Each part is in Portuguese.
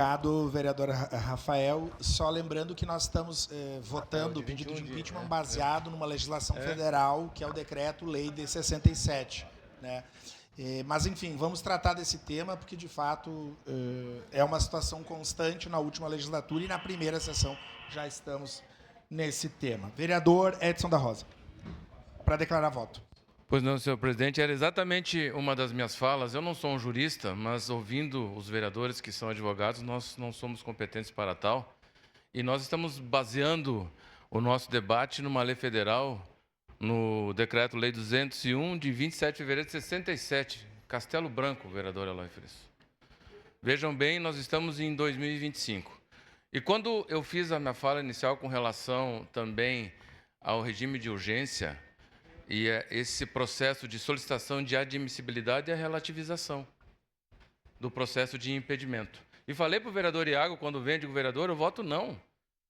Obrigado, vereador Rafael. Só lembrando que nós estamos votando o pedido de impeachment baseado numa legislação federal, que é o Decreto-Lei de 67. Né? Mas, enfim, vamos tratar desse tema, porque, de fato, é uma situação constante na última legislatura e na primeira sessão já estamos nesse tema. Vereador Edson da Rosa, para declarar voto. Pois não, senhor presidente, era exatamente uma das minhas falas. Eu não sou um jurista, mas ouvindo os vereadores que são advogados, nós não somos competentes para tal. E nós estamos baseando o nosso debate numa lei federal, no Decreto-Lei 201, de 27 de fevereiro de 67, Castelo Branco, vereador Eloy Friso. Vejam bem, nós estamos em 2025. E quando eu fiz a minha fala inicial com relação também ao regime de urgência, e esse processo de solicitação de admissibilidade e a relativização do processo de impedimento. E falei para o vereador Iago, quando vem, digo, vereador, eu voto não.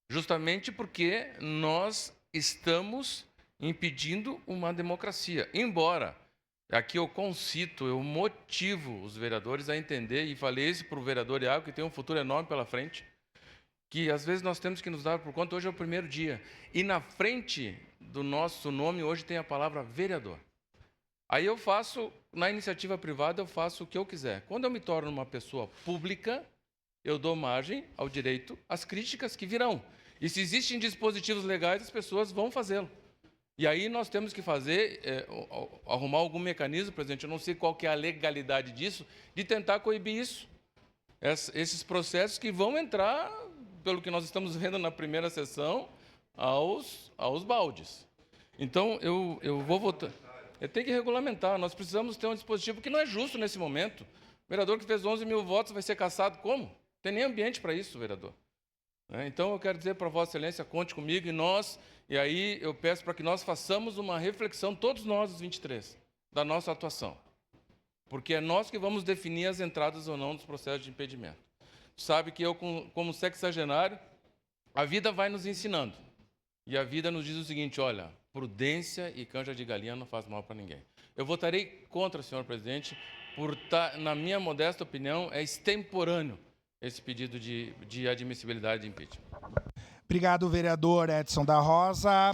Justamente porque nós estamos impedindo uma democracia. Embora, aqui eu concito, eu motivo os vereadores a entender, e falei isso para o vereador Iago, que tem um futuro enorme pela frente, que às vezes nós temos que nos dar por conta, hoje é o primeiro dia, e na frente do nosso nome hoje tem a palavra vereador. Aí eu faço, na iniciativa privada, eu faço o que eu quiser. Quando eu me torno uma pessoa pública, eu dou margem ao direito às críticas que virão. E se existem dispositivos legais, as pessoas vão fazê-lo. E aí nós temos que fazer, arrumar algum mecanismo, presidente, eu não sei qual que é a legalidade disso, de tentar coibir isso. Esses processos que vão entrar, pelo que nós estamos vendo na primeira sessão, aos baldes. Então, eu vou votar. Tem que regulamentar. Nós precisamos ter um dispositivo que não é justo nesse momento. O vereador que fez 11 mil votos vai ser cassado como? Não tem nem ambiente para isso, vereador. Então, eu quero dizer para Vossa Excelência, conte comigo e aí eu peço para que nós façamos uma reflexão, todos nós, os 23, da nossa atuação. Porque é nós que vamos definir as entradas ou não dos processos de impedimento. Sabe que eu, como sexagenário, a vida vai nos ensinando. E a vida nos diz o seguinte, olha, prudência e canja de galinha não faz mal para ninguém. Eu votarei contra, senhor presidente, por na minha modesta opinião, é extemporâneo esse pedido de admissibilidade de impeachment. Obrigado, vereador Edson da Rosa.